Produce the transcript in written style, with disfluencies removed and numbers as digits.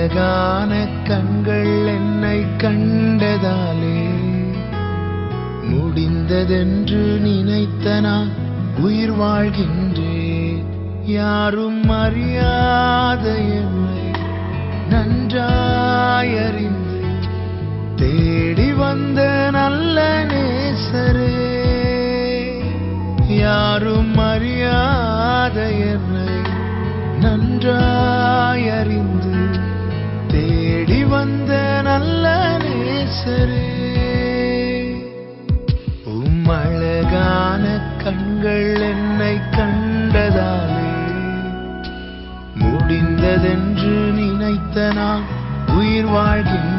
அழகான கண்கள் என்னை கண்டதாலே முடிந்ததென்று நினைத்த நான் உயிர் வாழ்கின்றேன். யாரும் அறியாத என்னை நன்றாயறிந்து தேடி வந்த நல்ல நேசரே, யாரும் அறியாத என்னை நன்றாயறிந்து தேடி வந்த நல்ல நேசரே. அழகான கண்கள் என்னை கண்டதாலே முடிந்ததென்று நினைத்த நான் உயிர் வாழ்கின்றேன்.